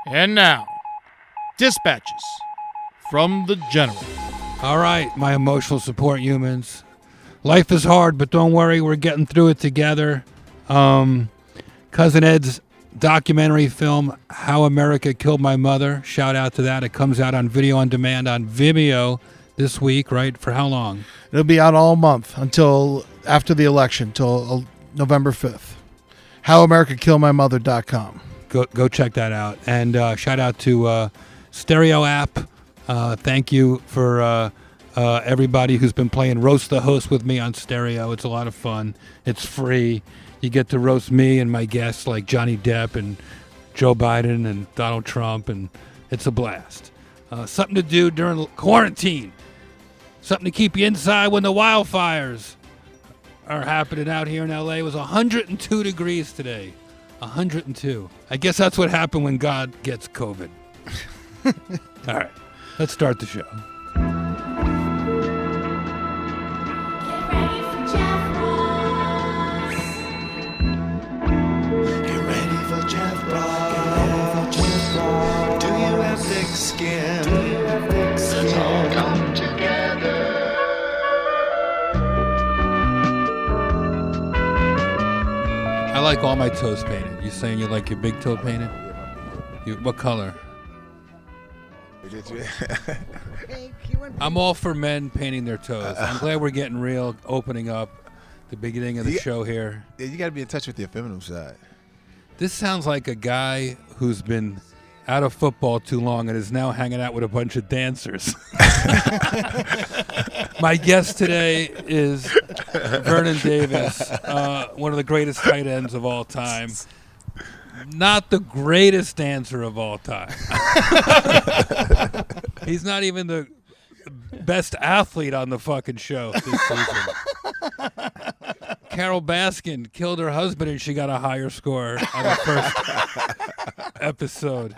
And now, dispatches from the General. All right, my emotional support humans. Life is hard, but don't worry, we're getting through it together. Cousin Ed's documentary film, How America Killed My Mother, shout out to that. It comes out on video on demand on Vimeo this week, right? For how long? It'll be out all month until after the election, till November 5th. HowAmericaKilledMyMother.com. Go check that out. And shout out to Stereo app. Thank you for everybody who's been playing Roast the Host with me on Stereo. It's a lot of fun. It's free. You get to roast me and my guests like Johnny Depp and Joe Biden and Donald Trump, and it's a blast. Something to do during quarantine. Something to keep you inside when the wildfires are happening out here in L.A. It was 102 degrees today. 102. I guess that's what happened when God gets COVID. All right, let's start the show. Get ready for Jeff Ross. Do you have thick skin? Let's all come together. I like all my toes painted. You saying you like your big toe painted? What color? I'm all for men painting their toes. I'm glad we're getting real, opening up the beginning of the show here. Yeah, you got to be in touch with your feminine side. This sounds like a guy who's been out of football too long and is now hanging out with a bunch of dancers. My guest today is Vernon Davis, one of the greatest tight ends of all time. Not the greatest dancer of all time. He's not even the best athlete on the fucking show this season. Carol Baskin killed her husband and she got a higher score on the first episode.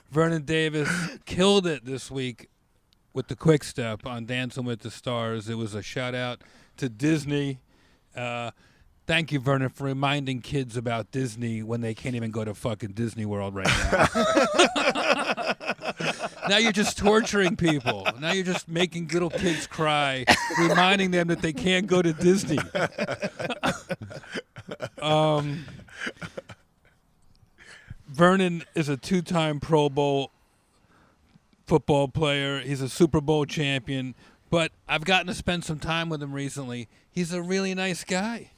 Vernon Davis killed it this week with the quick step on Dancing with the Stars. It was a shout out to Disney. Thank you, Vernon, for reminding kids about Disney when they can't even go to fucking Disney World right now. Now you're just torturing people. Now you're just making little kids cry, reminding them that they can't go to Disney. Vernon is a two-time Pro Bowl football player. He's a Super Bowl champion. But I've gotten to spend some time with him recently. He's a really nice guy.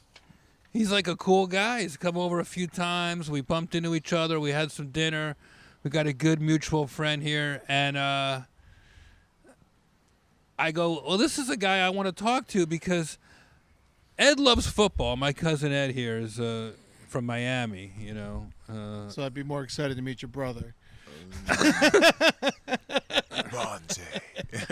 He's like a cool guy. He's come over a few times. We bumped into each other. We had some dinner. We got a good mutual friend here. And I go, well, this is a guy I want to talk to because Ed loves football. My cousin Ed here is from Miami, you know. So I'd be more excited to meet your brother.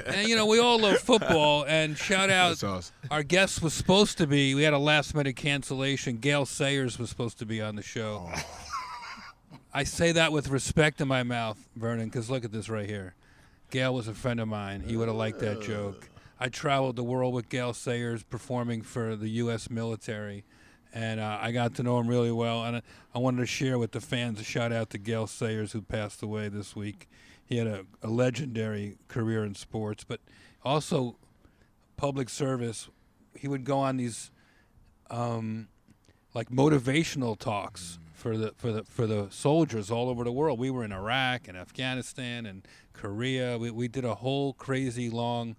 And, you know, we all love football. And shout out, Awesome. Our guest was supposed to be, we had a last-minute cancellation. Gail Sayers was supposed to be on the show. Oh. I say that with respect in my mouth, Vernon, because look at this right here. Gail was a friend of mine. He would have liked that joke. I traveled the world with Gail Sayers performing for the U.S. military, and I got to know him really well. And I wanted to share with the fans a shout-out to Gail Sayers, who passed away this week. He had a legendary career in sports, but also public service. He would go on these like motivational talks for the soldiers all over the world. We were in Iraq and Afghanistan and Korea. We did a whole crazy long,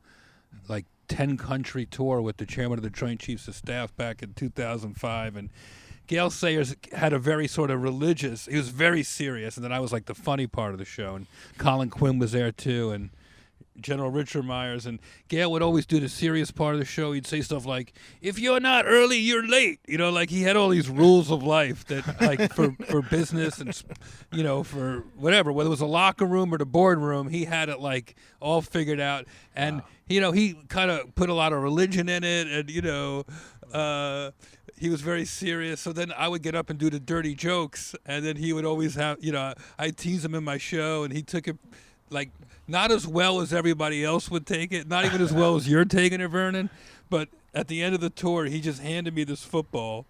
like 10-country tour with the chairman of the Joint Chiefs of Staff back in 2005. And Gail Sayers had a very sort of religious, he was very serious, and then I was like the funny part of the show, and Colin Quinn was there too, and General Richard Myers, and Gail would always do the serious part of the show. He'd say stuff like, if you're not early, you're late. You know, like he had all these rules of life that, like, for business and, you know, for whatever, whether it was a locker room or the boardroom, he had it, like, all figured out. And, wow. You know, he kind of put a lot of religion in it, and, you know, he was very serious. So then I would get up and do the dirty jokes, and then he would always have, you know, I'd tease him in my show, and he took it, like, not as well as everybody else would take it, not even as well as you're taking it, Vernon. But at the end of the tour, he just handed me this football,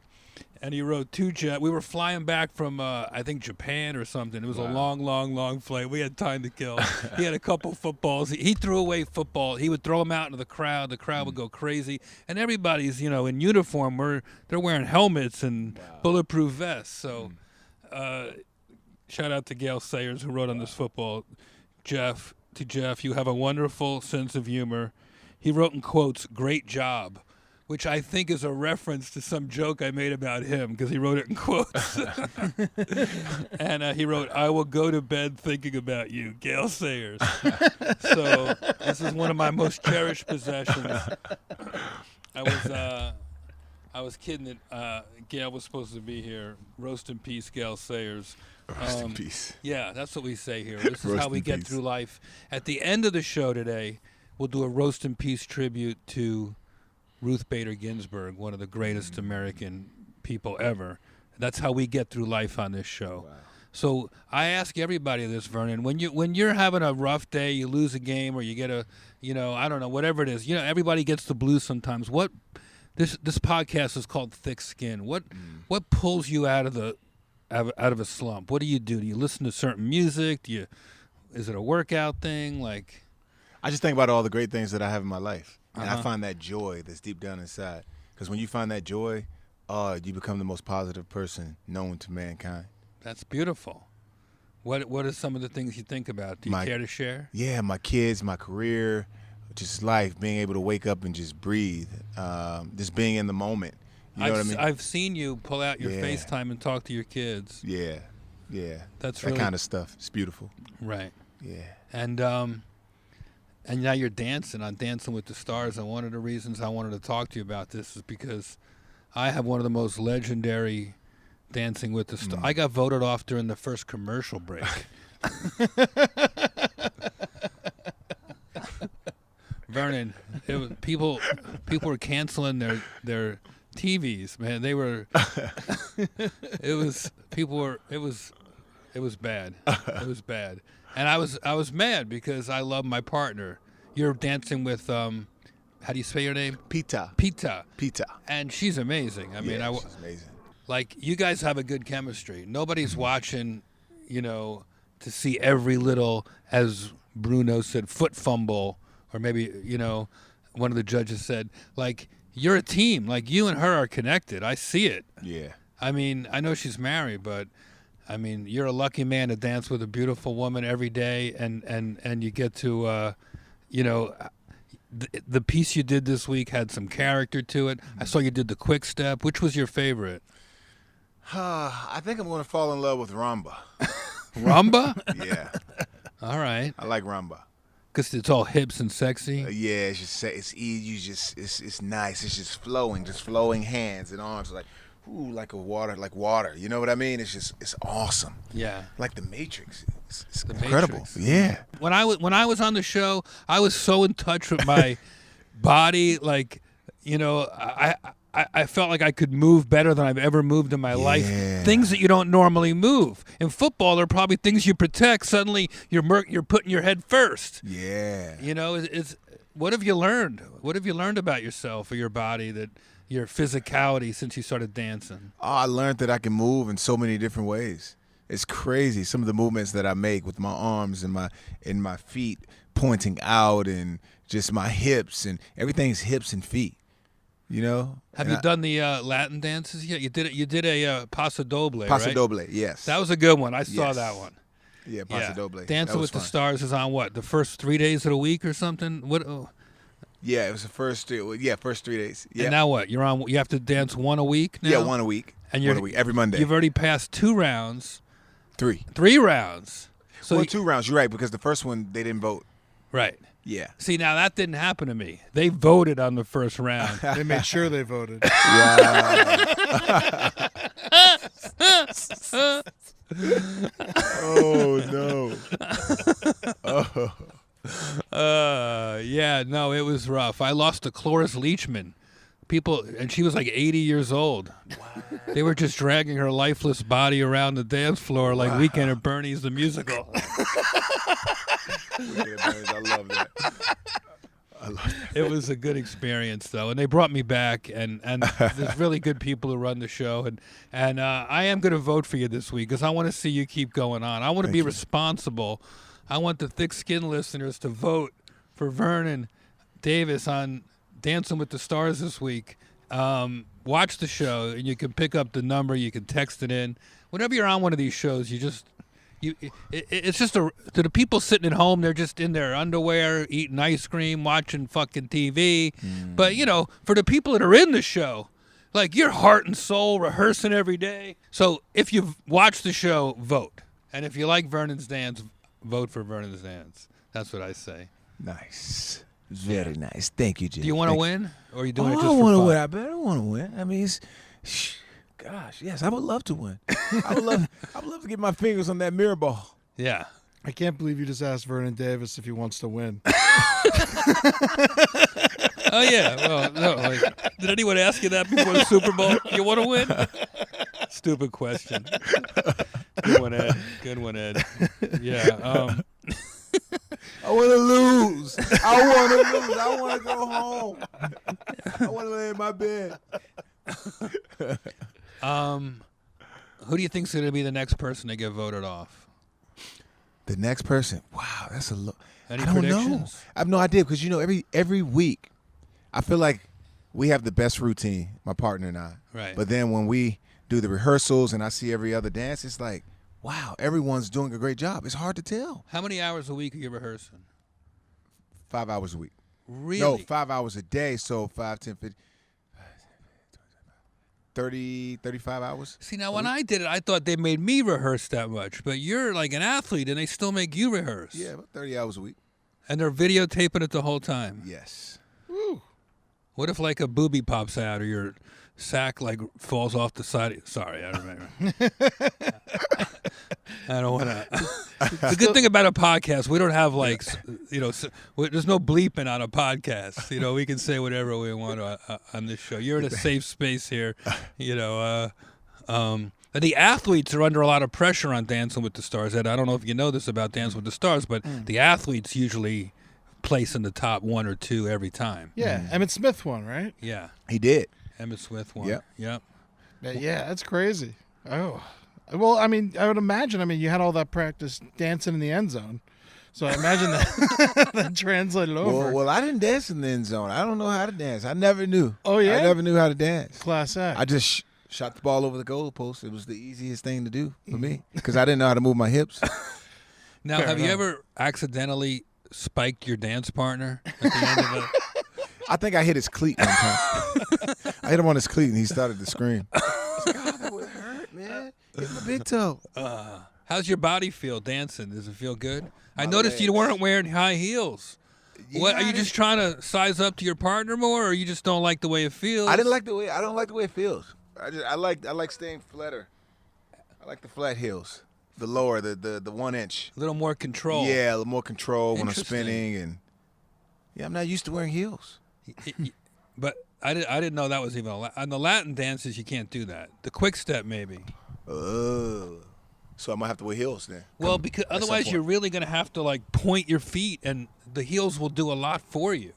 and he wrote we were flying back from, I think, Japan or something. It was a long flight. We had time to kill. He had a couple footballs. He threw away football. He would throw them out into the crowd. The crowd would go crazy. And everybody's, in uniform. They're wearing helmets and bulletproof vests. So shout out to Gail Sayers, who wrote on this football. Jeff, you have a wonderful sense of humor. He wrote in quotes, "Great job," which I think is a reference to some joke I made about him because he wrote it in quotes. And he wrote, "I will go to bed thinking about you, Gail Sayers." So this is one of my most cherished possessions. I was kidding that Gail was supposed to be here. Rest in peace, Gail Sayers. Rest in peace. Yeah, that's what we say here. This is how we get peace. through life. At the end of the show today, we'll do a Roast in Peace tribute to Ruth Bader Ginsburg, one of the greatest American people ever. That's how we get through life on this show. Wow. So I ask everybody this, Vernon, when you're having a rough day, you lose a game or you get I don't know, whatever it is. Everybody gets the blues sometimes. This podcast is called Thick Skin. What pulls you out of a slump? What do? Do you listen to certain music? Is it a workout thing? Like, I just think about all the great things that I have in my life. And I find that joy that's deep down inside. Because when you find that joy, you become the most positive person known to mankind. That's beautiful. What are some of the things you think about? Do you care to share? Yeah, my kids, my career, just life, being able to wake up and just breathe, just being in the moment. You know what I mean? I've seen you pull out your FaceTime and talk to your kids. Yeah. That's that really kind of stuff. It's beautiful. Right. Yeah. And now you're dancing on Dancing with the Stars. And one of the reasons I wanted to talk to you about this is because I have one of the most legendary Dancing with the Stars. I got voted off during the first commercial break. Vernon, people were canceling their TVs, man. They were it was bad. It was bad. And I was mad because I love my partner. You're dancing with how do you say your name? Pita. And she's amazing. I mean, she's amazing. Like, you guys have a good chemistry. Nobody's watching, to see every little, as Bruno said, foot fumble, or maybe, one of the judges said, like, you're a team. Like, you and her are connected. I see it. Yeah. I mean, I know she's married, but I mean, you're a lucky man to dance with a beautiful woman every day, and you get to, the piece you did this week had some character to it. I saw you did the quick step. Which was your favorite? I think I'm going to fall in love with Rumba. Rumba? Yeah. All right. I like Rumba. Because it's all hips and sexy? Yeah, it's easy. It's nice. It's just flowing hands and arms like water. You know what I mean? It's awesome. Yeah. Like the Matrix. It's The incredible. Matrix. Yeah. When I was on the show, I was so in touch with my body. Like, I felt like I could move better than I've ever moved in my life. Things that you don't normally move. In football, there are probably things you protect. Suddenly, you're putting your head first. Yeah. What have you learned? What have you learned about yourself or your body, that your physicality, since you started dancing? Oh, I learned that I can move in so many different ways. It's crazy. Some of the movements that I make with my arms and my feet pointing out, and just my hips, and everything's hips and feet. Have you done the Latin dances yet? You did a Paso Doble, Paso right? Doble, yes. That was a good one. I saw Yes. that one. Yeah, Paso Doble. Dancing with the Stars is on what? The first 3 days of the week or something? What? Oh. Yeah, it was the first 3 days. Yeah. And now what? You're on. You have to dance one a week now? Yeah, one a week. And one a week, every Monday. You've already passed 2 rounds. 3. 3 rounds. So 2 rounds. You're right, because the first one they didn't vote. Right. Yeah. See, now that didn't happen to me. They voted on the first round. They made sure they voted. Wow. Oh no. Yeah, no, it was rough. I lost to Cloris Leachman. And she was like 80 years old. Wow. They were just dragging her lifeless body around the dance floor like Weekend at Bernie's the musical. I love that. It was a good experience, though, and they brought me back. And there's really good people who run the show, and I am going to vote for you this week because I want to see you keep going on. I want to be responsible. I want the thick skin listeners to vote for Vernon Davis on Dancing with the Stars this week. Watch the show, and you can pick up the number. You can text it in. Whenever you're on one of these shows, it's just to the people sitting at home, they're just in their underwear, eating ice cream, watching fucking TV. But, for the people that are in the show, like your heart and soul rehearsing every day. So if you've watched the show, vote. And if you like Vernon's Dance, vote for Vernon's Dance. That's what I say. Nice. Very nice. Thank you, Jim. Do you want to win? Or are you doing it just I for want to fun? win. I better want to win. I mean, gosh, yes, I would love to win. I would love to get my fingers on that mirror ball. Yeah. I can't believe you just asked Vernon Davis if he wants to win. Oh, yeah. Well, no. Did anyone ask you that before the Super Bowl? You want to win? Stupid question. Good one, Ed. Good one, Ed. Yeah. I want to lose. I want to go home. I want to lay in my bed. Who do you think's going to be the next person to get voted off? The next person. Wow, that's a lot. Any I don't know. predictions? I have no idea because every week, I feel like we have the best routine, my partner and I. Right. But then when we do the rehearsals and I see every other dance, it's like, wow, everyone's doing a great job. It's hard to tell. How many hours a week are you rehearsing? 5 hours a week. Really? No, 5 hours a day. So 5, 10, 15, 30, 35 hours. See, now when I did it, I thought they made me rehearse that much. But you're like an athlete, and they still make you rehearse. Yeah, about 30 hours a week. And they're videotaping it the whole time. Yes. What if like a boobie pops out or your sack like falls off the side? Sorry, I don't remember. I don't want to. The good thing about a podcast, we don't have like, there's no bleeping on a podcast. We can say whatever we want on this show. You're in a safe space here. The athletes are under a lot of pressure on Dancing with the Stars. Ed, I don't know if you know this about Dancing with the Stars, but the athletes usually place in the top 1 or 2 every time. Yeah, Emmett Smith won, right? Yeah. He did. Emmett Smith won. Yep. Yep. Yeah, that's crazy. Oh. Well, I mean, I would imagine, you had all that practice dancing in the end zone. So I imagine that translated over. Well, I didn't dance in the end zone. I don't know how to dance. I never knew. Oh, yeah? I never knew how to dance. Class act. I just shot the ball over the goalpost. It was the easiest thing to do for me because I didn't know how to move my hips. Now, Fair have you enough. ever accidentally spiked your dance partner at the end of it? I think I hit his cleat one time. I hit him on his cleat and he started to scream. I was like, God, that would hurt, man. Hit my big toe. How's your body feel dancing? Does it feel good? I My noticed you legs. weren't wearing high heels. What, are you just trying to size up to your partner more, or you just don't like the way it feels? I don't like the way it feels. I like staying flatter. I like the flat heels. The lower, the 1 inch. A little more control. Yeah, a little more control when I'm Interesting. spinning, and I'm not used to wearing heels. But I didn't know that was even on the Latin dances. You can't do that. The quick step maybe. So I'm gonna have to wear heels then. Well, because at some otherwise point. you're really gonna have to like point your feet, and the heels will do a lot for you.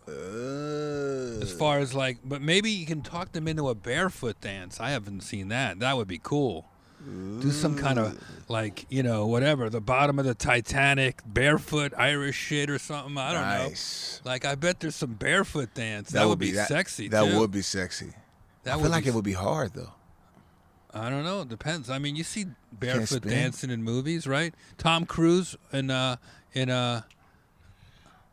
As far as like, but maybe you can talk them into a barefoot dance. I haven't seen that. That would be cool. Do some kind of like, whatever, the bottom of the Titanic, barefoot Irish shit or something. I don't Nice. know. Like, I bet there's some barefoot dance. That would be sexy, That too. would be sexy. That I feel like it would be hard though. I don't know. It depends. I mean, you see barefoot spin. dancing in movies, right? Tom Cruise in all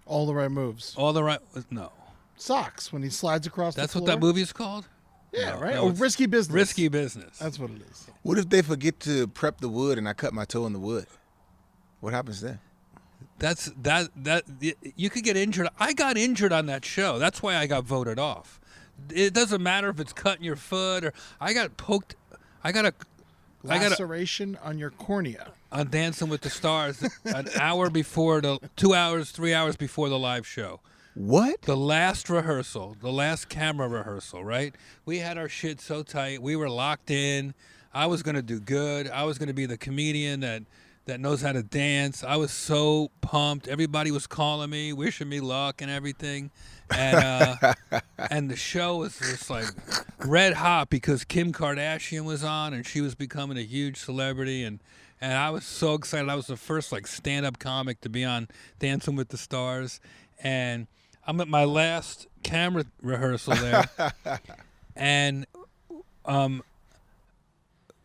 the right moves. All the Right. No. Socks when he slides across That's the what floor. that movie's called? Yeah, No, right? no, Oh, it's Risky Business. Risky Business. That's what it is. What if they forget to prep the wood and I cut my toe in the wood? What happens then? That's that you could get injured. I got injured on that show. That's why I got voted off. It doesn't matter if it's cutting your foot or I got poked. I got a Laceration on your cornea. on Dancing with the Stars an hour before 2 hours, 3 hours before the live show. What? The last rehearsal, the last camera rehearsal, right? We had our shit so tight. We were locked in. I was going to do good. I was going to be the comedian that that knows how to dance. I was so pumped. Everybody was calling me, wishing me luck and everything. And and the show was just like red hot because Kim Kardashian was on and she was becoming a huge celebrity, and I was so excited. I was the first like stand-up comic to be on Dancing with the Stars, and I'm at my last camera rehearsal there, and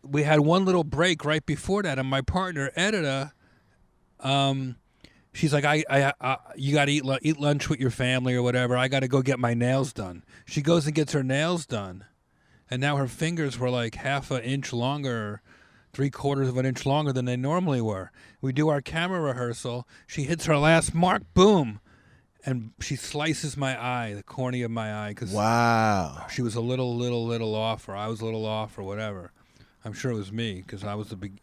we had one little break right before that, and my partner Edita, she's like, I you got to eat lunch with your family or whatever. I got to go get my nails done. She goes and gets her nails done, and now her fingers were like half an inch longer, 3/4 of an inch longer than they normally were. We do our camera rehearsal. She hits her last mark, boom, and she slices my eye, the cornea of my eye, because Wow. she was a little off, or I was a little off, or whatever. I'm sure it was me because I was the big,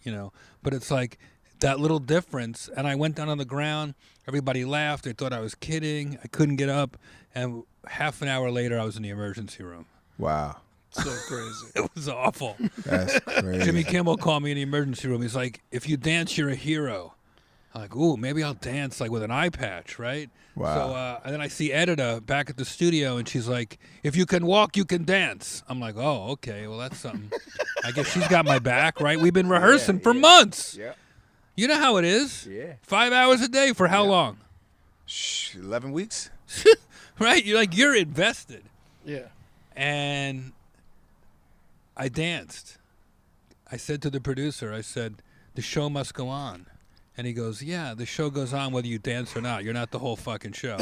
But it's like that little difference, and I went down on the ground. Everybody laughed. They thought I was kidding. I couldn't get up, and half an hour later, I was in the emergency room. Wow. So crazy. It was awful. That's crazy. Jimmy Kimmel called me in the emergency room. He's like, "If you dance, you're a hero." I'm like, "Ooh, maybe I'll dance like with an eye patch, right?" Wow. So, and then I see Edita back at the studio, and she's like, "If you can walk, you can dance." I'm like, "Oh, okay. Well, that's something." I guess she's got my back, right? We've been rehearsing for months. Yeah. You know how it is. Yeah. 5 hours a day for how long? 11 weeks? Right? You're invested. Yeah. And I danced. I said to the producer, I said, "The show must go on." And he goes, "Yeah, the show goes on whether you dance or not. You're not the whole fucking show."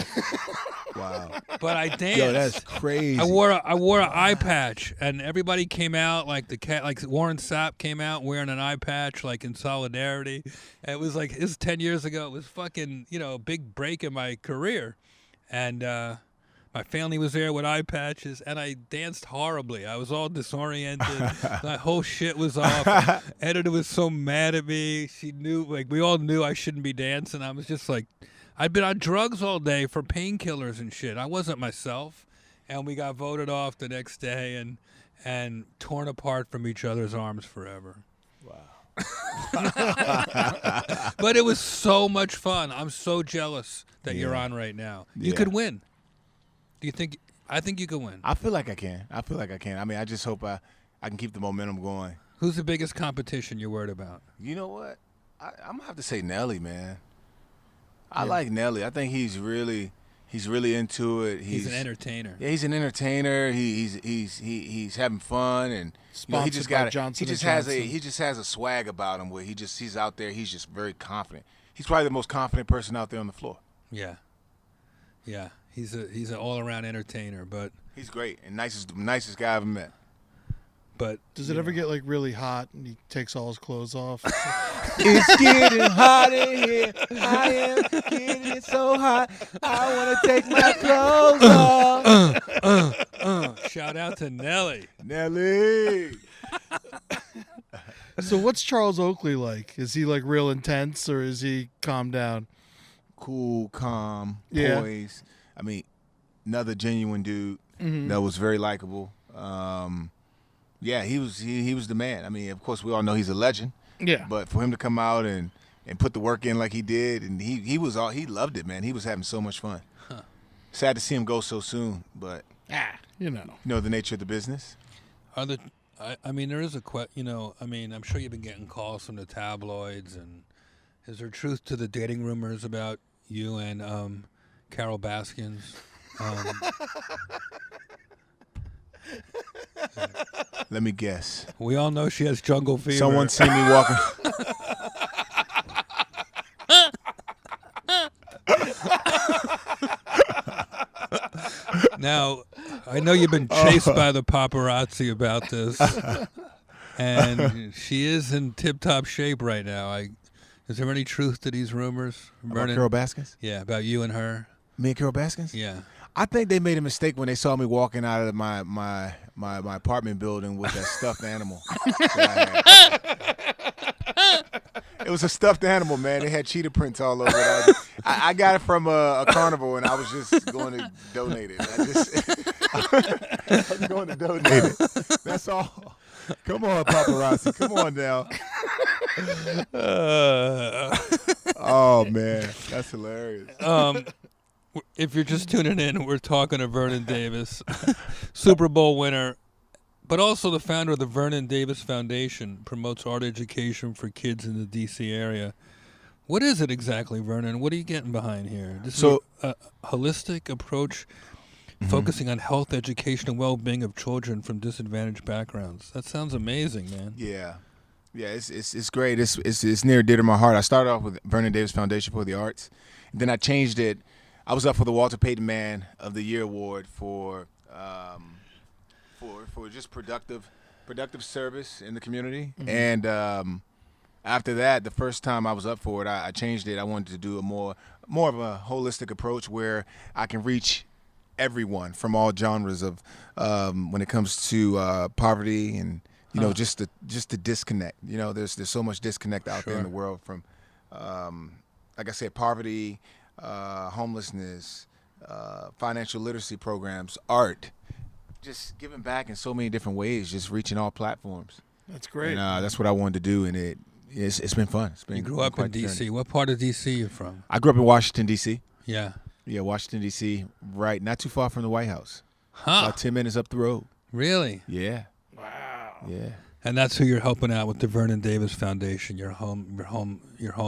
Wow. But I danced. Yo, that's crazy. I wore an eye patch, and everybody came out like Warren Sapp came out wearing an eye patch, like in solidarity. And it was 10 years ago. It was fucking a big break in my career, and my family was there with eye patches, and I danced horribly. I was all disoriented. My whole shit was off. Editor was so mad at me. She knew, we all knew I shouldn't be dancing. I was just like, I'd been on drugs all day for painkillers and shit. I wasn't myself. And we got voted off the next day and torn apart from each other's arms forever. Wow. But it was so much fun. I'm so jealous that you're Yeah. on right now. You Yeah. could win. Do you think? I think you can win. I feel like I can. I mean, I just hope I can keep the momentum going. Who's the biggest competition you're worried about? You know what? I'm going to have to say Nelly, man. I like Nelly. I think he's really into it. He's an entertainer. Yeah, he's an entertainer. He's having fun, and he just by got Johnson he just & has Johnson. he just has a swag about him where he's out there. He's just very confident. He's probably the most confident person out there on the floor. Yeah. He's an all around entertainer, but He's great and nicest guy I've ever met. Does it ever get really hot and he takes all his clothes off? It's getting hot in here. I am getting so hot. I want to take my clothes off. shout out to Nelly. Nelly. So what's Charles Oakley like? Is he real intense or is he calmed down? Cool, calm, Yeah. poised. I mean, another genuine dude Mm-hmm. that was very likable. Yeah, he was the man. I mean, of course, we all know he's a legend. Yeah. But for him to come out and put the work in like he did, and he loved it, man. He was having so much fun. Huh. Sad to see him go so soon, but You know. you know the nature of the business. I mean, there is I'm sure you've been getting calls from the tabloids, and is there truth to the dating rumors about you and Carol Baskins? Let me guess. We all know she has jungle fever. Someone seen me walking. Now, I know you've been chased by the paparazzi about this, and she is in tip-top shape right now. Is there any truth to these rumors, About Vernon? Carol Baskins? Yeah, about you and her. Me and Carol Baskins? Yeah. I think they made a mistake when they saw me walking out of my apartment building with that stuffed animal. that I had. It was a stuffed animal, man. They had cheetah prints all over it. I got it from a carnival, and I was just going to donate it. I was going to donate it. That's all. Come on, paparazzi. Come on now. Oh man, that's hilarious. If you're just tuning in, we're talking to Vernon Davis, Super Bowl winner, but also the founder of the Vernon Davis Foundation, promotes art education for kids in the D.C. area. What is it exactly, Vernon? What are you getting behind here? This is a holistic approach focusing on health, education, and well-being of children from disadvantaged backgrounds. That sounds amazing, man. Yeah, it's great. It's near dear to my heart. I started off with Vernon Davis Foundation for the Arts, and then I changed it. I was up for the Walter Payton Man of the Year award for just productive service in the community. And after that, the first time I was up for it, I changed it. I wanted to do a more of a holistic approach where I can reach everyone from all genres of when it comes to poverty and just the disconnect. There's so much disconnect out there in the world from like I said, poverty, homelessness, financial literacy programs, art, just giving back in so many different ways, just reaching all platforms. That's great. And that's what I wanted to do, and it's been fun. It's been. You grew up in D.C. What part of D.C. you from? I grew up in Washington, D.C. Yeah. Yeah, Washington, D.C., right, not too far from the White House. Huh. About 10 minutes up the road. Really? Yeah. Wow. Yeah. And that's who you're helping out with the Vernon Davis Foundation, your home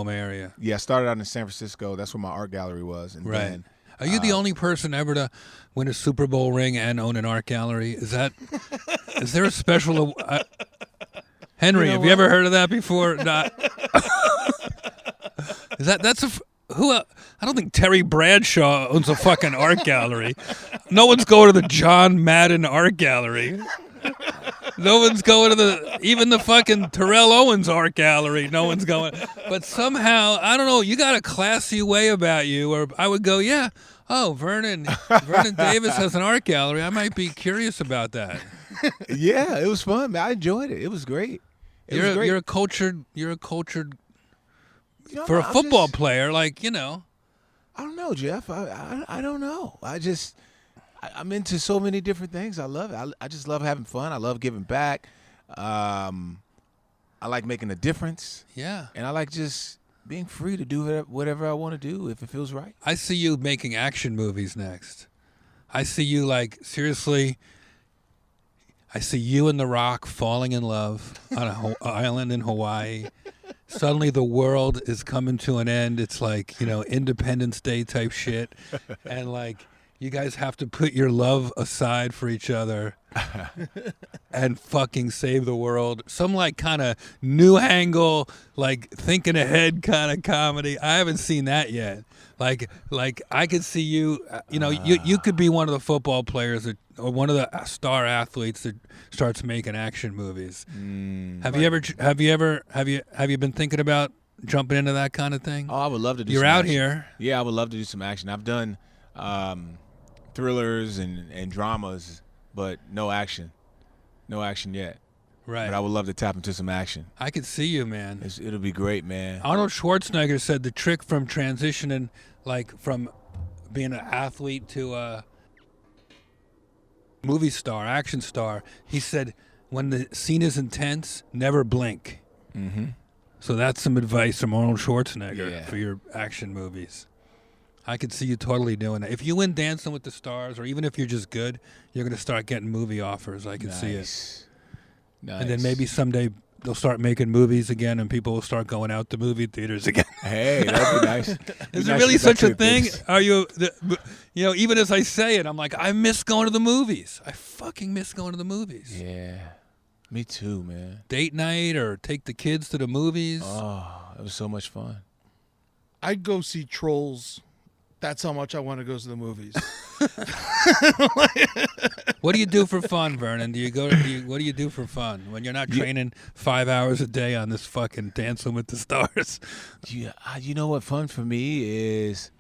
area. Yeah, I started out in San Francisco. That's where my art gallery was. And Right. then, Are you the only person ever to win a Super Bowl ring and own an art gallery? Is there a special? Henry, have you ever heard of that before? Not. Who? I don't think Terry Bradshaw owns a fucking art gallery. No one's going to the John Madden art gallery. No one's going to even the fucking Terrell Owens art gallery. No one's going. But somehow, I don't know, you got a classy way about you, or I would go, yeah, oh, Vernon Davis has an art gallery. I might be curious about that. Yeah, it was fun, man. I enjoyed it. It was great. You're a cultured for a football player, like, I don't know, Jeff. I don't know. I'm into so many different things. I love it. I just love having fun. I love giving back. I like making a difference. Yeah. And I like just being free to do whatever I want to do if it feels right. I see you making action movies next. I see you, like, seriously, I see you and The Rock falling in love on an island in Hawaii. Suddenly the world is coming to an end. It's like, Independence Day type shit. And, like, you guys have to put your love aside for each other and fucking save the world. Some, like, kind of new angle, like, thinking ahead kind of comedy. I haven't seen that yet. Like I could see you, you could be one of the football players or one of the star athletes that starts making action movies. Have you been thinking about jumping into that kind of thing? Oh, I would love to do. You're some out action. here. Yeah, I would love to do some action. I've done thrillers and dramas, but no action yet. Right. But I would love to tap into some action. I could see you, man. It'll be great, man. Arnold Schwarzenegger said the trick from transitioning, like, from being an athlete to a movie star, action star, he said, when the scene is intense, never blink. Mm-hmm. So that's some advice from Arnold Schwarzenegger Yeah. for your action movies. I could see you totally doing that. If you win Dancing with the Stars, or even if you're just good, you're going to start getting movie offers. I can see it. Nice. And then maybe someday they'll start making movies again, and people will start going out to movie theaters again. Hey, that'd be nice. Is there really such a thing? Are you, even as I say it, I'm like, I miss going to the movies. I fucking miss going to the movies. Yeah, me too, man. Date night or take the kids to the movies. Oh, it was so much fun. I'd go see Trolls. That's how much I want to go to the movies. What do you do for fun, Vernon? What do you do for fun when you're not training 5 hours a day on this fucking Dancing with the Stars? You know what fun for me is,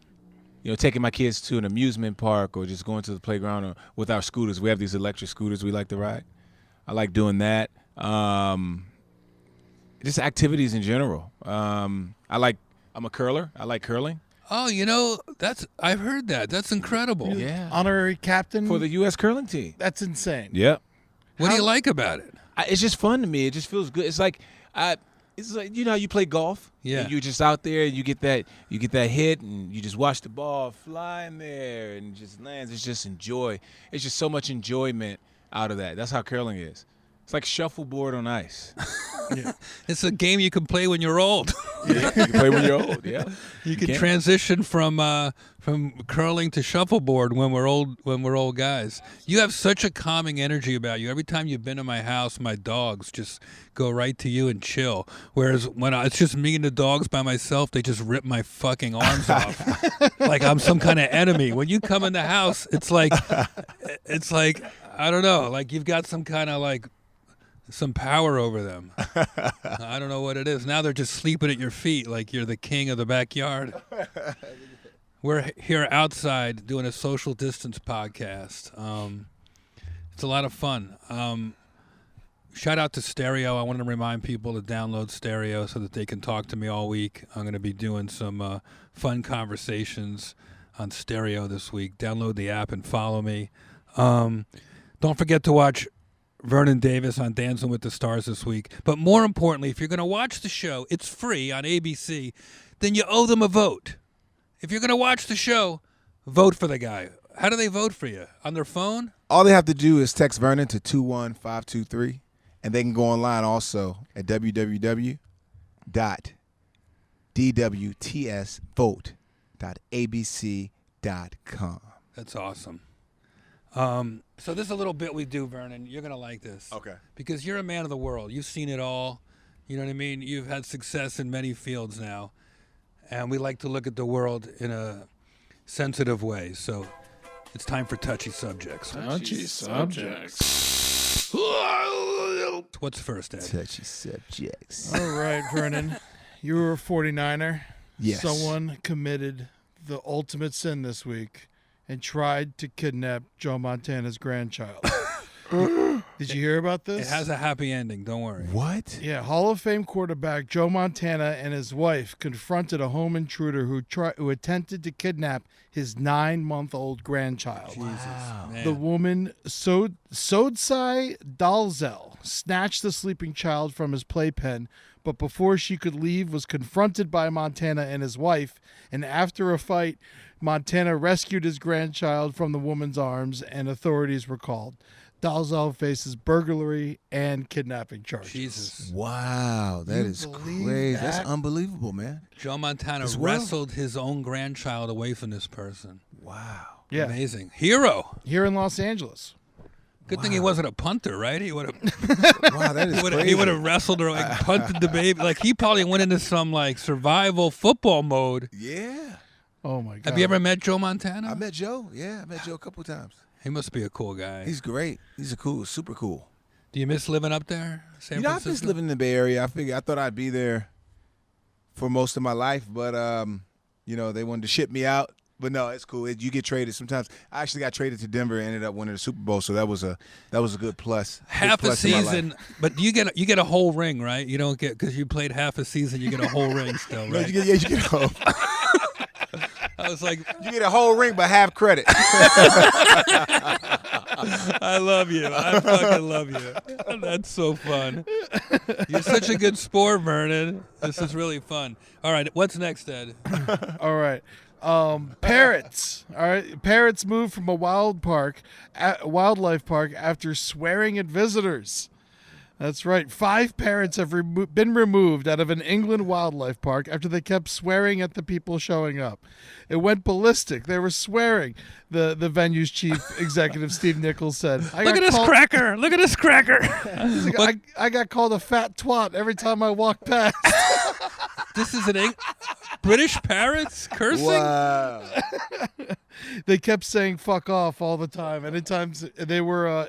taking my kids to an amusement park or just going to the playground or with our scooters. We have these electric scooters we like to ride. I like doing that. Just activities in general. I'm a curler. I like curling. Oh, I've heard that. That's incredible. Yeah. Honorary captain For the U.S. curling team. That's insane. Yep. What do you like about it? It's just fun to me. It just feels good. It's like It's like, you know, you play golf. Yeah. And you're just out there, and you get that hit, and you just watch the ball fly in there, and it just lands. It's just enjoy. It's just so much enjoyment out of that. That's how curling is. It's like shuffleboard on ice. It's a game you can play when you're old. Yeah, you can play when you're old. Yeah. You can transition from curling to shuffleboard when we're old guys. You have such a calming energy about you. Every time you've been in my house, my dogs just go right to you and chill. Whereas when it's just me and the dogs by myself, they just rip my fucking arms off like I'm some kind of enemy. When you come in the house, it's like I don't know, like you've got some kind of like some power over them. I don't know what it is. Now they're just sleeping at your feet like you're the king of the backyard. We're here outside doing a social distance podcast. It's a lot of fun. Shout out to Stereo. I wanted to remind people to download Stereo so that they can talk to me all week. I'm going to be doing some fun conversations on Stereo this week. Download the app and follow me. Don't forget to watch Vernon Davis on Dancing with the Stars this week. But more importantly, if you're going to watch the show, it's free on ABC, then you owe them a vote. If you're going to watch the show, vote for the guy. How do they vote for you? On their phone? All they have to do is text Vernon to 21523, and they can go online also at www.dwtsvote.abc.com. That's awesome. So this is a little bit we do, Vernon. You're going to like this. Okay. Because you're a man of the world. You've seen it all. You know what I mean? You've had success in many fields now. And we like to look at the world in a sensitive way. So it's time for Touchy Subjects. Touchy Subjects. What's first, Ed? Touchy Subjects. All right, Vernon. You were a 49er. Yes. Someone committed the ultimate sin this week and tried to kidnap Joe Montana's grandchild. Did you hear about this? It has a happy ending. Don't worry. What? Yeah, Hall of Fame quarterback Joe Montana and his wife confronted a home intruder who attempted to kidnap his 9-month-old grandchild. Jesus, man. The woman, Sodsai Dalzell, snatched the sleeping child from his playpen, but before she could leave was confronted by Montana and his wife, and after a fight, Montana rescued his grandchild from the woman's arms, and authorities were called. Dalzell faces burglary and kidnapping charges. Jesus. Wow, that is crazy. that? That's unbelievable, man. Joe Montana As well. wrestled his own grandchild away from this person. Wow. Yeah, Amazing. Hero. here in Los Angeles. Good thing he wasn't a punter, right? He would have Wow, that is crazy. he would have wrestled or like punted the baby. Like he probably went into some like survival football mode. Yeah. Oh my God! Have you ever met Joe Montana? I met Joe. Yeah, I met Joe a couple times. He must be a cool guy. He's great. He's super cool. Do you miss living up there, San I've Francisco? just living in the Bay Area. I thought I'd be there for most of my life, but they wanted to ship me out. But no, it's cool. You get traded sometimes. I actually got traded to Denver and ended up winning the Super Bowl, so that was a good plus. Half Big a plus in my life. season, but you get a whole ring, right? You don't get because you played half a season. You get a whole ring still, No, right? you get a whole, I was like, you get a whole ring, but half credit. I love you. I fucking love you. That's so fun. You're such a good sport, Vernon. This is really fun. All right, what's next, Ed? All right. Parrots. All right. Parrots moved from a wildlife park after swearing at visitors. That's right. 5 parrots have been removed out of an England wildlife park after they kept swearing at the people showing up. It went ballistic. They were swearing. The venue's chief executive, Steve Nichols, said, Look at this cracker. Look at this cracker. I got called a fat twat every time I walked past. This is British parrots cursing? Wow. They kept saying "fuck off" all the time, and at times they were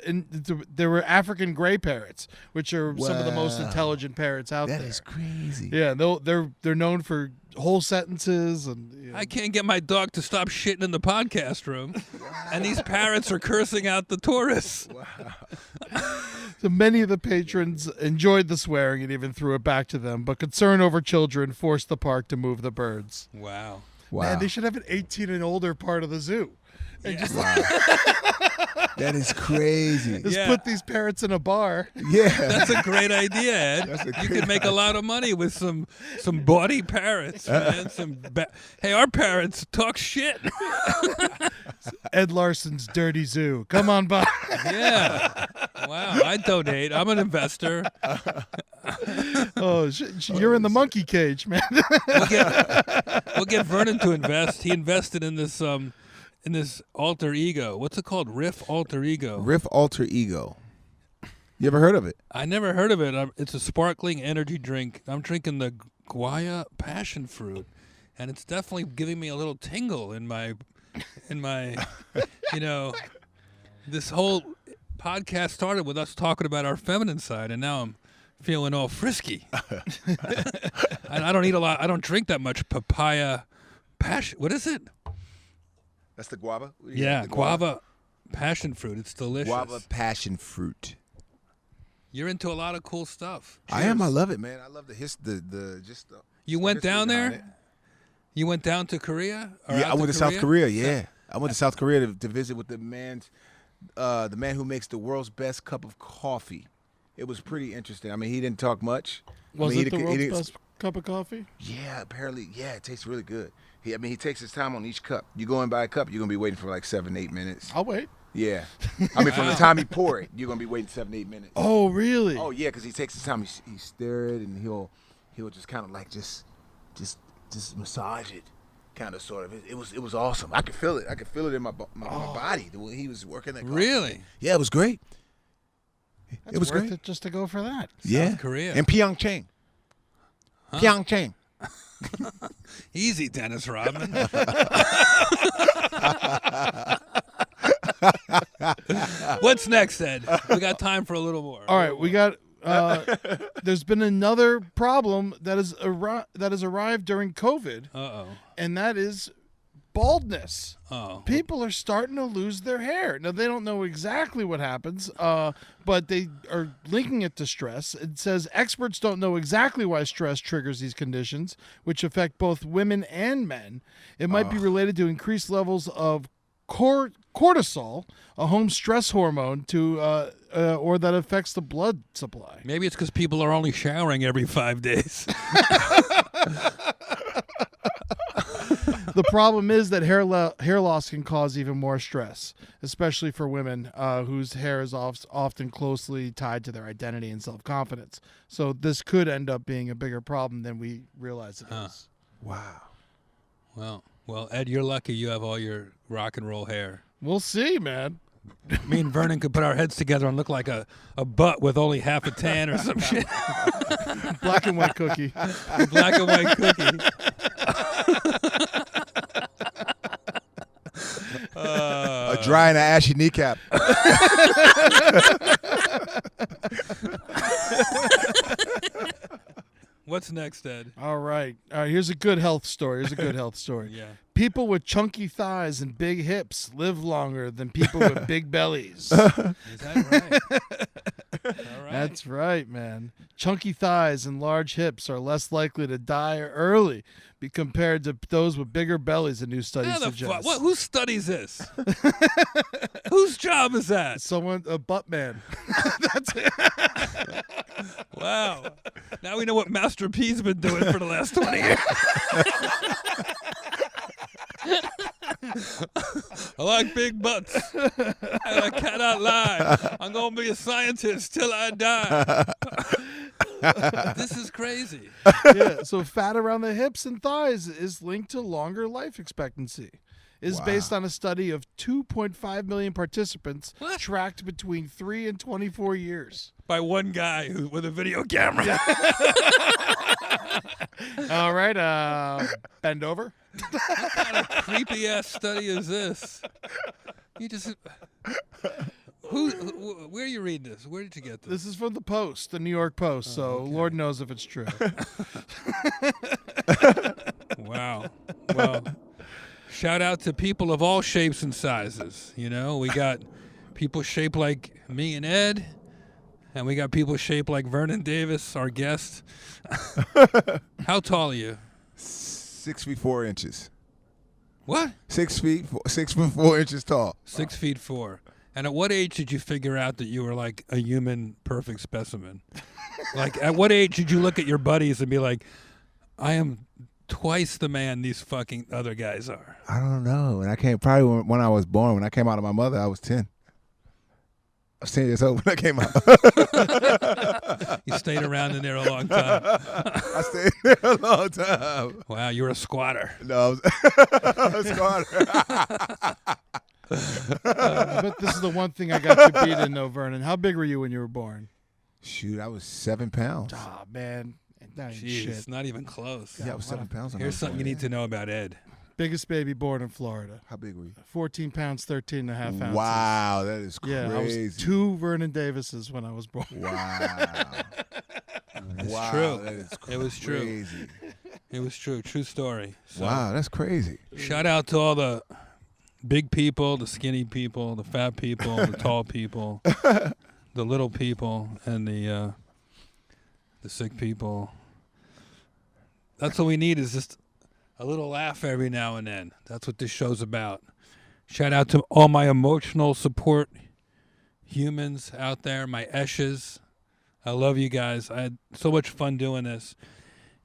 African gray parrots, which are some of the most Wow. intelligent parrots out there. That is crazy. Yeah, they're known for whole sentences, and I can't get my dog to stop shitting in the podcast room, and these parrots are cursing out the tourists. so many of the patrons enjoyed the swearing and even threw it back to them. But concern over children forced the park to move the birds. Wow. Wow. Man, they should have an 18 and older part of the zoo. And just That is crazy. Just Yeah. put these parrots in a bar. Yeah. That's a great idea, Ed. That's a You great could make a lot of money with some bawdy parrots, man. Hey, our parrots talk shit. Ed Larson's Dirty Zoo. Come on by. Yeah. Wow. I donate. I'm an investor. Oh, you're in the monkey cage, man. We'll get Vernon to invest. He invested in this alter ego. What's it called? Riff alter ego. Riff Alter Ego. You ever heard of it? I never heard of it. It's a sparkling energy drink. I'm drinking the guaya passion fruit, and it's definitely giving me a little tingle in my, this whole podcast started with us talking about our feminine side, and now I'm feeling all frisky. And I don't eat a lot. I don't drink that much papaya passion. What is it? That's the guava? Yeah, The guava passion fruit. It's delicious. Guava passion fruit. You're into a lot of cool stuff. I am. I Cheers. love it, man. I love the You went history down behind there? it. You went down to Korea? Or Yeah, out I went to South Korea? Korea. Yeah, I went to South Korea to visit with the man who makes the world's best cup of coffee. It was pretty interesting. I mean, he didn't talk much. Was I mean, it the he world's didn't- best cup of coffee? Yeah, apparently. Yeah, it tastes really good. He takes his time on each cup. You go and buy a cup, you're gonna be waiting for like 7-8 minutes. I'll wait. Yeah, I mean, from the time he pour it, you're gonna be waiting 7-8 minutes. Oh, really? Oh yeah, because he takes his time. He stir it and he'll just kind of like just massage it, kind of sort of. It was awesome. I could feel it. I could feel it in my body the way he was working that. coffee. Really? Yeah, it was great. That's It was worth great. it just to go for that. Yeah, Korea. in Pyeongchang. Pyeongchang. Easy, Dennis Rodman. What's next, Ed? We got time for a little more. All right, we got. There's been another problem that has arrived during COVID, Uh-oh. and that is baldness. Oh. People are starting to lose their hair. Now, they don't know exactly what happens, but they are linking it to stress. It says experts don't know exactly why stress triggers these conditions, which affect both women and men. It might be related to increased levels of cortisol, a home stress hormone, or that affects the blood supply. Maybe it's because people are only showering every 5 days. The problem is that hair loss can cause even more stress, especially for women whose hair is often closely tied to their identity and self-confidence. So this could end up being a bigger problem than we realize it is. Wow. Well, Ed, you're lucky you have all your rock and roll hair. We'll see, man. Me and Vernon could put our heads together and look like a butt with only half a tan or some shit. Black and white cookie. Black and white cookie. A dry and an ashy kneecap. What's next, Ed? All right. Here's a good health story. Yeah. People with chunky thighs and big hips live longer than people with big bellies. Is that right? All right. That's right, man. Chunky thighs and large hips are less likely to die early compared to those with bigger bellies, a new study How the suggests. who studies this? Whose job is that? A butt man. Wow. Now we know what Master P's been doing for the last 20 years. I like big butts. And I cannot lie. I'm going to be a scientist till I die. This is crazy. Yeah, so fat around the hips and thighs is linked to longer life expectancy. Is based on a study of 2.5 million participants What? tracked between 3 and 24 years. By one guy with a video camera. All right, bend over. What kind of creepy ass study is this? You just where are you reading this? Where did you get this? This is from the Post, the New York Post, so Lord knows if it's true. Wow. Well, shout out to people of all shapes and sizes. You know, we got people shaped like me and Ed, and we got people shaped like Vernon Davis, our guest. How tall are you? 6 feet 4 inches. What? 6 feet 4 inches tall. 6'4". And at what age did you figure out that you were like a human perfect specimen? Like, at what age did you look at your buddies and be like, I am twice the man these fucking other guys are? I don't know. And I came probably when I was born. When I came out of my mother, I was 10. I was 10 years old when I came out. You stayed around in there a long time. I stayed there a long time. Wow, you're a squatter. No, I was a squatter. But this is the one thing I got you beat in, though, Vernon. How big were you when you were born? Shoot, I was 7 pounds. Ah, man. That ain't Jeez, shit. not even close. Yeah, I was 7 pounds. When I Here's was something you born. need to know about Ed. Biggest baby born in Florida. How big were you? 14 pounds, 13 and a half ounces. Wow, that is crazy. Yeah, I was 2 Vernon Davises when I was born. Wow. It's Wow, true. that is It was true. crazy. It was true. True story. So, Wow, that's crazy. shout out to all the big people, the skinny people, the fat people, the tall people, the little people, and the sick people. That's what we need, is just a little laugh every now and then. That's what this show's about. Shout out to all my emotional support humans out there, my Eshes. I love you guys. I had so much fun doing this.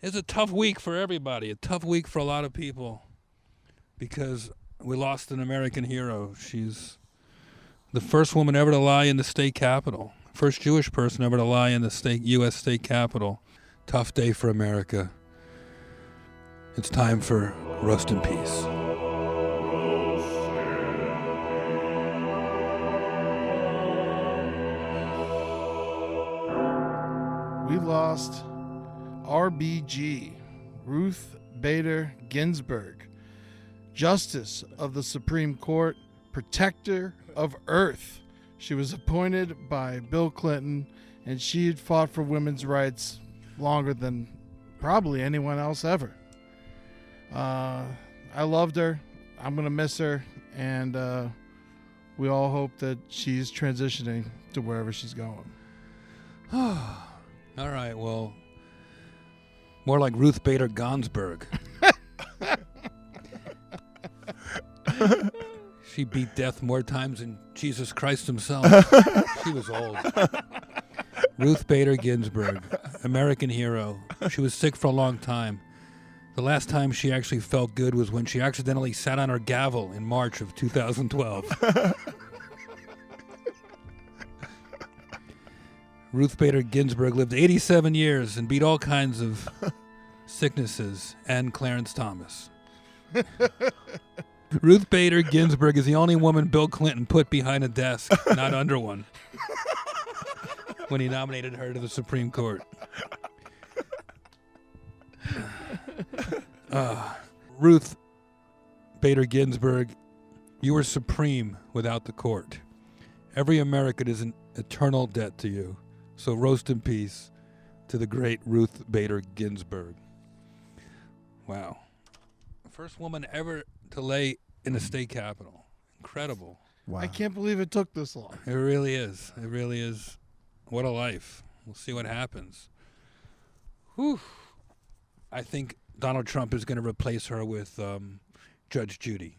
It's a tough week for everybody, a tough week for a lot of people, because we lost an American hero. She's the first woman ever to lie in the state capitol, first Jewish person ever to lie in the U.S. state capitol. Tough day for America. It's time for Rest in Peace. We lost RBG, Ruth Bader Ginsburg, Justice of the Supreme Court, Protector of Earth. She was appointed by Bill Clinton, and she had fought for women's rights longer than probably anyone else ever. I loved her. I'm going to miss her, and we all hope that she's transitioning to wherever she's going. All right, well, more like Ruth Bader Ginsburg. She beat death more times than Jesus Christ himself. She was old. Ruth Bader Ginsburg, American hero. She was sick for a long time. The last time she actually felt good was when she accidentally sat on her gavel in March of 2012. Ruth Bader Ginsburg lived 87 years and beat all kinds of sicknesses and Clarence Thomas. Ruth Bader Ginsburg is the only woman Bill Clinton put behind a desk, not under one, when he nominated her to the Supreme Court. Ruth Bader Ginsburg, you were supreme without the court. Every American is an eternal debt to you. So rest in peace to the great Ruth Bader Ginsburg. Wow. First woman ever to lay in the state capitol. Incredible. Wow. I can't believe it took this long. It really is. It really is. What a life. We'll see what happens. Whew. I think Donald Trump is going to replace her with Judge Judy.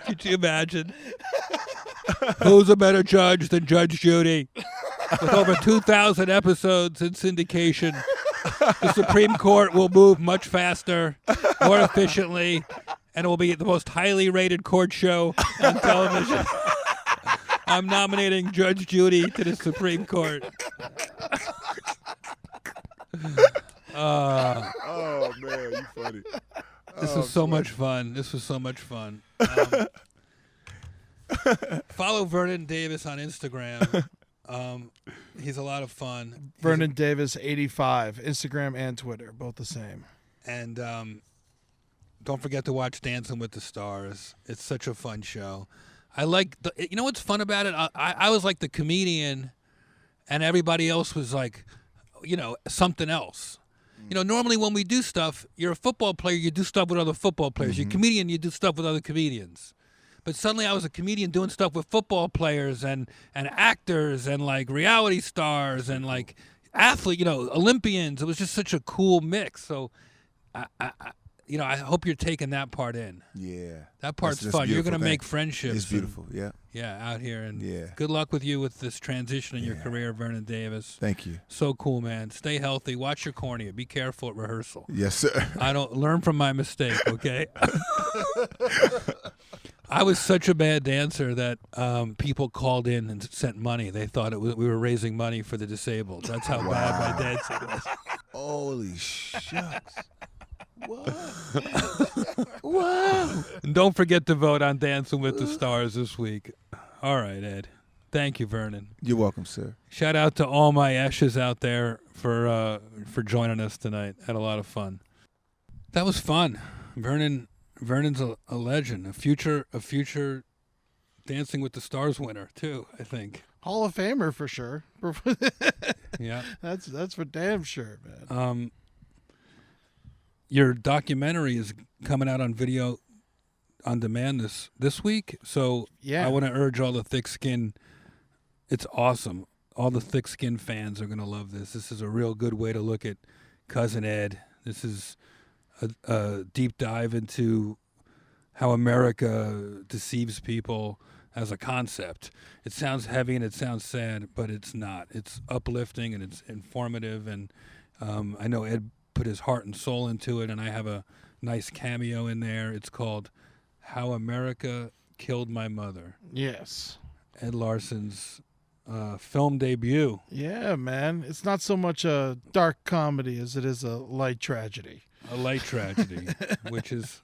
Could you imagine? Who's a better judge than Judge Judy? With over 2,000 episodes in syndication, the Supreme Court will move much faster, more efficiently, and it will be the most highly rated court show on television. I'm nominating Judge Judy to the Supreme Court. Oh man, you funny. This was so much fun. This was so much fun. Follow Vernon Davis on Instagram. He's a lot of fun. Vernon Davis 85, Instagram and Twitter, both the same. And don't forget to watch Dancing with the Stars. It's such a fun show. I like you know what's fun about it? I was like the comedian, and everybody else was like, something else. Normally when we do stuff, you're a football player, you do stuff with other football players. You're a comedian, you do stuff with other comedians. But suddenly I was a comedian doing stuff with football players and actors and like reality stars and like athlete, Olympians. It was just such a cool mix. So, I hope you're taking that part in. Yeah. That part's That's fun. You're going to beautiful. make friendships. It's beautiful. Yeah. Yeah, out here. And Yeah. good luck with you with this transition in your Yeah. career, Vernon Davis. Thank you. So cool, man. Stay healthy. Watch your cornea. Be careful at rehearsal. Yes, sir. I don't learn from my mistake, okay? I was such a bad dancer that people called in and sent money. They thought we were raising money for the disabled. That's how bad my dancing was. Holy shucks. Wow. And don't forget to vote on Dancing with the Stars this week. All right, Ed. Thank you, Vernon. You're welcome, sir. Shout out to all my Eshes out there for joining us tonight. Had a lot of fun. That was fun. Vernon's a legend, a future Dancing with the Stars winner too, I think. Hall of Famer for sure. Yeah. That's for damn sure, man. Your documentary is coming out on video on demand this week, so Yeah. I want to urge all the thick skin. It's awesome. All the thick skin fans are going to love this. This is a real good way to look at Cousin Ed. This is a deep dive into how America deceives people as a concept. It sounds heavy and it sounds sad, but it's not. It's uplifting and it's informative, and I know Ed put his heart and soul into it, and I have a nice cameo in there. It's called How America Killed My Mother. Yes. Ed Larson's film debut. Yeah, man. It's not so much a dark comedy as it is a light tragedy. A light tragedy, which is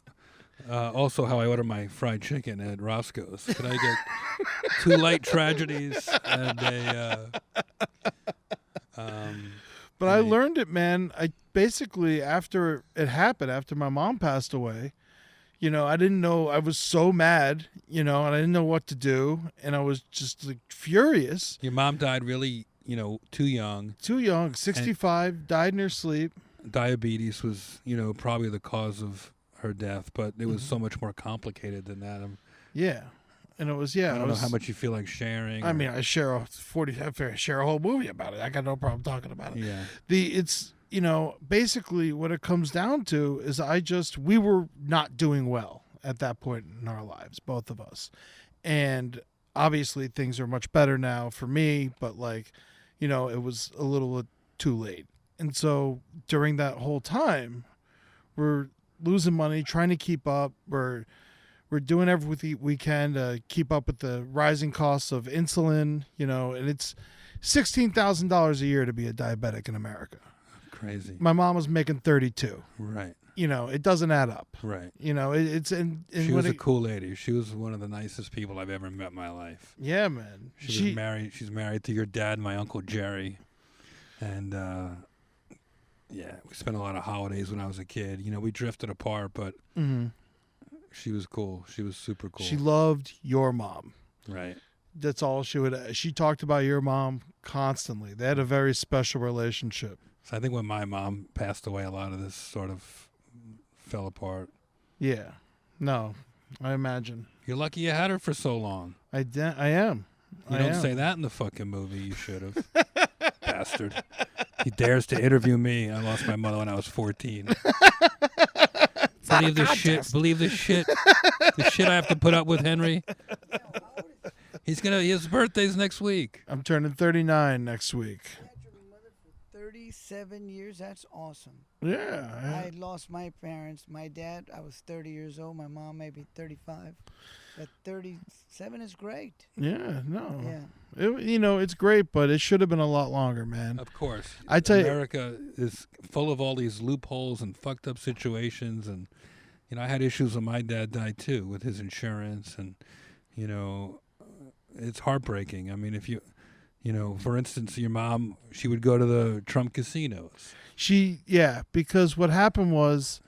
also how I order my fried chicken at Roscoe's. Could I get 2 light tragedies and a... But I learned it, man. I basically, after it happened, after my mom passed away, I didn't know. I was so mad, and I didn't know what to do. And I was just like furious. Your mom died really, too young. Too young, 65, died in her sleep. Diabetes was, probably the cause of her death, but it was so much more complicated than that. Yeah. And it was, I don't know how much you feel like sharing. I mean, I share a whole movie about it. I got no problem talking about it. Yeah. It's basically what it comes down to is we were not doing well at that point in our lives, both of us. And obviously things are much better now for me, but it was a little too late. And so during that whole time, we're losing money, trying to keep up. We're doing everything we can to keep up with the rising costs of insulin, and it's $16,000 a year to be a diabetic in America. Crazy. My mom was making 32. Right. It doesn't add up. Right. It's she was a cool lady. She was one of the nicest people I've ever met in my life. Yeah, man. She's married to your dad, my Uncle Jerry. And yeah, we spent a lot of holidays when I was a kid. We drifted apart, but she was cool. She was super cool. She loved your mom. Right. That's all she talked about your mom constantly. They had a very special relationship. So I think when my mom passed away, a lot of this sort of fell apart. Yeah. No, I imagine. You're lucky you had her for so long. I am. You don't say that in the fucking movie. You should have. Bastard. He dares to interview me. I lost my mother when I was 14. Believe this shit. Believe this shit. The shit I have to put up with, Henry. His birthday's next week. I'm turning 39 next week. 37 years, that's awesome. Yeah. I lost my parents. My dad, I was 30 years old. My mom, maybe 35. But 37 is great. Yeah, no. Yeah. It's great, but it should have been a lot longer, man. Of course. I tell you, America is full of all these loopholes and fucked up situations. And, I had issues when my dad died, too, with his insurance. And, it's heartbreaking. I mean, if you... for instance, your mom, she would go to the Trump casinos. Because what happened was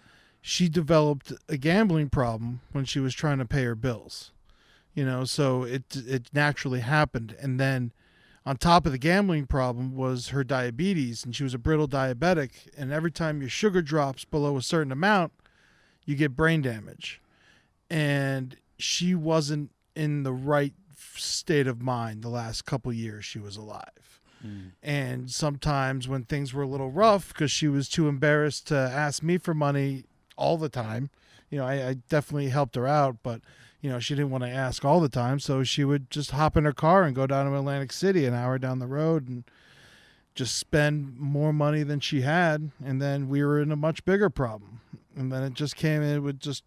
she developed a gambling problem when she was trying to pay her bills. So it naturally happened. And then on top of the gambling problem was her diabetes, and she was a brittle diabetic. And every time your sugar drops below a certain amount, you get brain damage. And she wasn't in the right state of mind the last couple years she was alive. And sometimes when things were a little rough, because she was too embarrassed to ask me for money all the time. I definitely helped her out, but she didn't want to ask all the time, so she would just hop in her car and go down to Atlantic City, an hour down the road, and just spend more money than she had, and then we were in a much bigger problem. And then it would just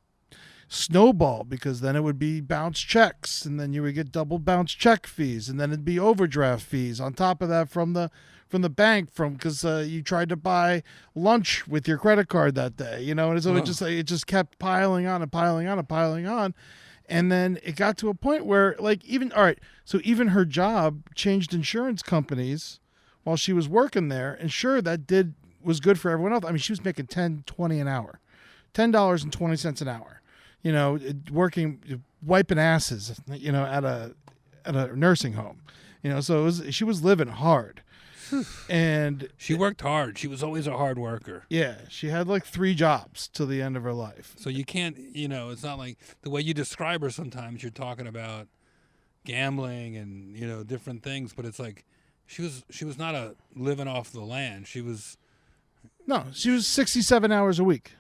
snowball, because then it would be bounce checks, and then you would get double bounce check fees, and then it'd be overdraft fees on top of that from the bank, because you tried to buy lunch with your credit card that day, and so it just kept piling on and piling on and piling on. And then it got to a point where, like, even her job changed insurance companies while she was working there, and sure, was good for everyone else. I mean, she was making $10.20 an hour, $10.20 an hour, working, wiping asses, at a nursing home, so she was living hard. And she worked hard. She was always a hard worker. Yeah, she had like 3 jobs till the end of her life. So you can't, it's not like the way you describe her sometimes. You're talking about gambling and, different things, but it's like she was not a living off the land. She was 67 hours a week.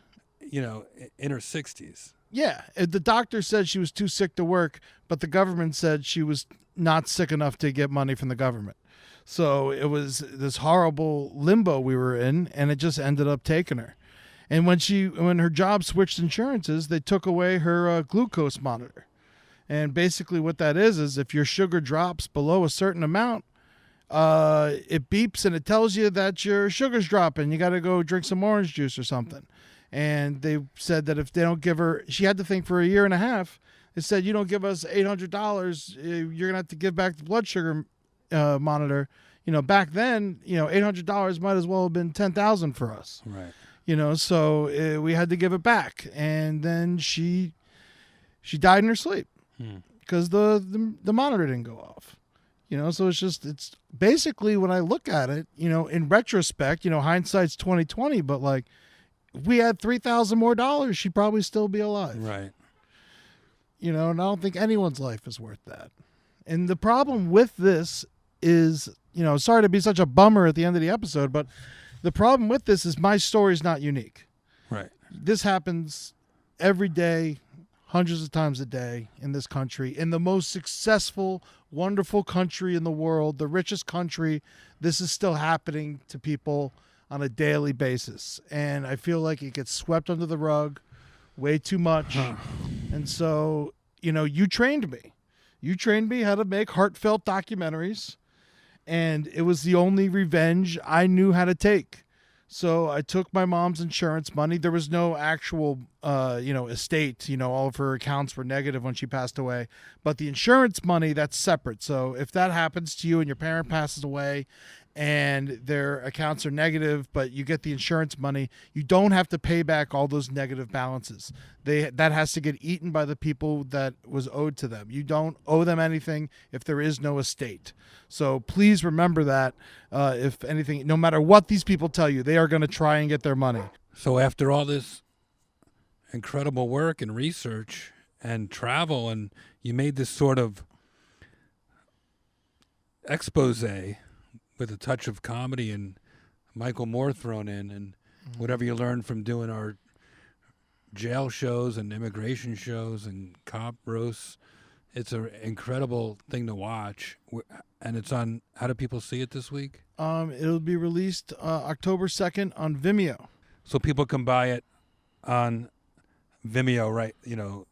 In her 60s. Yeah, the doctor said she was too sick to work, but the government said she was not sick enough to get money from the government. So it was this horrible limbo we were in, and it just ended up taking her. And when her job switched insurances, they took away her glucose monitor. And basically what that is if your sugar drops below a certain amount, it beeps and it tells you that your sugar's dropping. You got to go drink some orange juice or something. And they said that if they don't give her, she had to think for a year and a half. They said, you don't give us $800, you're going to have to give back the blood sugar monitor. Back then, $800 might as well have been $10,000 for us. Right. So we had to give it back, and then she died in her sleep because the monitor didn't go off. So it's basically, when I look at it, in retrospect, hindsight's 20/20, but like, if we had $3,000 more dollars, she'd probably still be alive. Right. And I don't think anyone's life is worth that. And the problem with this is, sorry to be such a bummer at the end of the episode, but the problem with this is my story is not unique. Right. This happens every day, hundreds of times a day in this country, in the most successful, wonderful country in the world, the richest country. This is still happening to people on a daily basis. And I feel like it gets swept under the rug way too much. And so, you trained me. You trained me how to make heartfelt documentaries, and it was the only revenge I knew how to take. So I took my mom's insurance money. There was no actual, estate. All of her accounts were negative when she passed away. But the insurance money, that's separate. So if that happens to you and your parent passes away and their accounts are negative, but you get the insurance money, you don't have to pay back all those negative balances. That has to get eaten by the people that was owed to them. You don't owe them anything if there is no estate. So please remember that. If anything, no matter what these people tell you, they are going to try and get their money. So after all this incredible work and research and travel, and you made this sort of expose with a touch of comedy and Michael Moore thrown in, and whatever you learned from doing our jail shows and immigration shows and cop roasts. It's an incredible thing to watch. And it's on, how do people see it this week? It'll be released October 2nd on Vimeo. So people can buy it on Vimeo, right?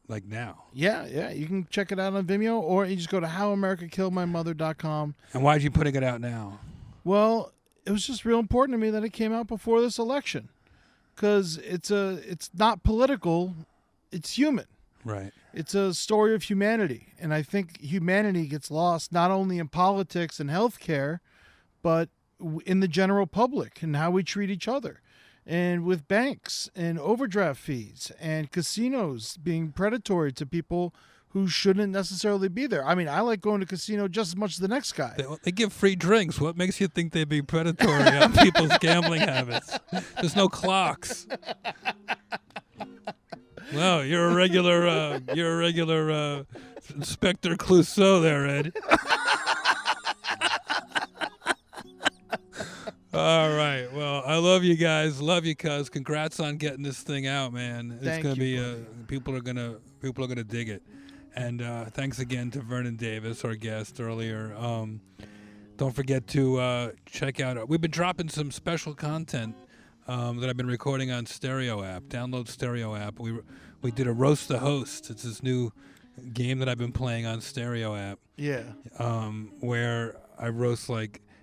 Like now. Yeah. You can check it out on Vimeo, or you just go to howamericakilledmymother.com. And why are you putting it out now? Well, it was just real important to me that it came out before this election, because it's not political, it's human. Right. It's a story of humanity, and I think humanity gets lost not only in politics and healthcare, but in the general public and how we treat each other, and with banks and overdraft fees and casinos being predatory to people who shouldn't necessarily be there. I mean, I like going to casino just as much as the next guy. They give free drinks. What makes you think they'd be predatory on people's gambling habits? There's no clocks. Well, you're a regular Inspector Clouseau there, Ed. All right. Well, I love you guys. Love you, cuz. Congrats on getting this thing out, man. It's Thank gonna you, be buddy. people are gonna dig it. And thanks again to Vernon Davis, our guest earlier. Don't forget to check out. We've been dropping some special content that I've been recording on Stereo app. Download Stereo app. We did a roast the host. It's this new game that I've been playing on Stereo app. Yeah. Where I roast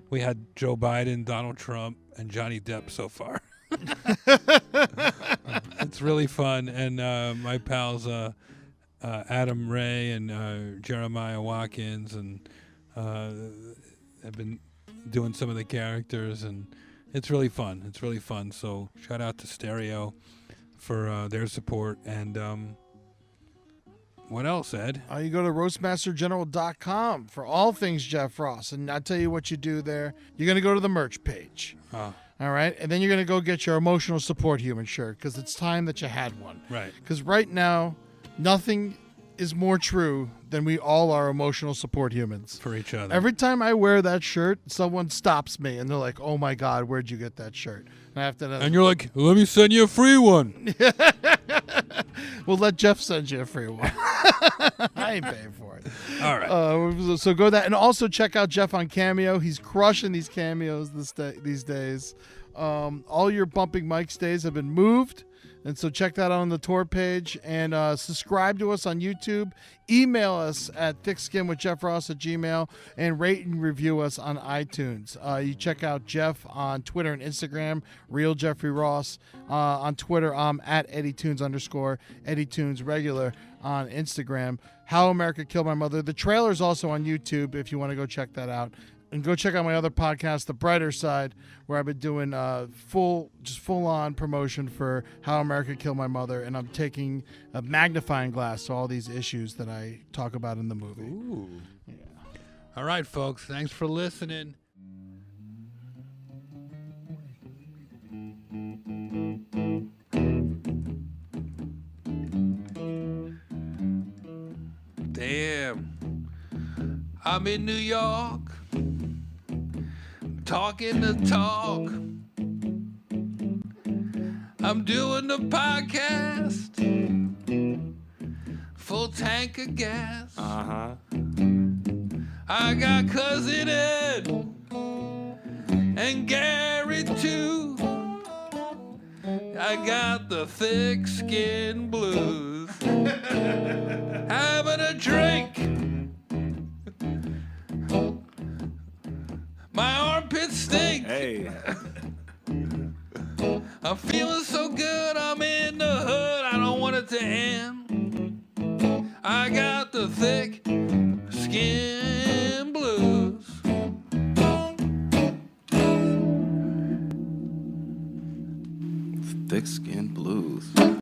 we had Joe Biden, Donald Trump, and Johnny Depp so far. It's really fun, and my pals Adam Ray and Jeremiah Watkins and have been doing some of the characters, and it's really fun. It's really fun. So shout out to Stereo for their support. And what else, Ed? You go to roastmastergeneral.com for all things Jeff Ross. And I'll tell you what you do there. You're going to go to the merch page. All right? And then you're going to go get your emotional support human shirt because it's time that you had one. Right. Because right now, nothing is more true than we all are emotional support humans. For each other. Every time I wear that shirt, someone stops me and they're like, "Oh my God, where'd you get that shirt?" And I have to. And you're like, "Let me send you a free one." Well, let Jeff send you a free one. I ain't paying for it. All right. So go that, and also check out Jeff on Cameo. He's crushing these cameos these days. All your bumping mic stays have been moved. And so check that out on the tour page, and subscribe to us on YouTube. Email us at thickskinwithjeffross@gmail.com and rate and review us on iTunes. You check out Jeff on Twitter and Instagram, Real Jeffrey Ross. On Twitter, I'm at @EddieTunes_, EddieTunes regular on Instagram. How America Killed My Mother. The trailer's also on YouTube if you want to go check that out. And go check out my other podcast, The Brighter Side, where I've been doing full-on promotion for How America Killed My Mother, and I'm taking a magnifying glass to all these issues that I talk about in the movie. Ooh. Yeah. All right, folks. Thanks for listening. Damn. I'm in New York. Talking the talk. I'm doing the podcast. Full tank of gas. I got Cousin Ed and Gary too. I got the thick skin blues. Having a drink. My armpits stink. Hey. I'm feeling so good, I'm in the hood, I don't want it to end. I got the thick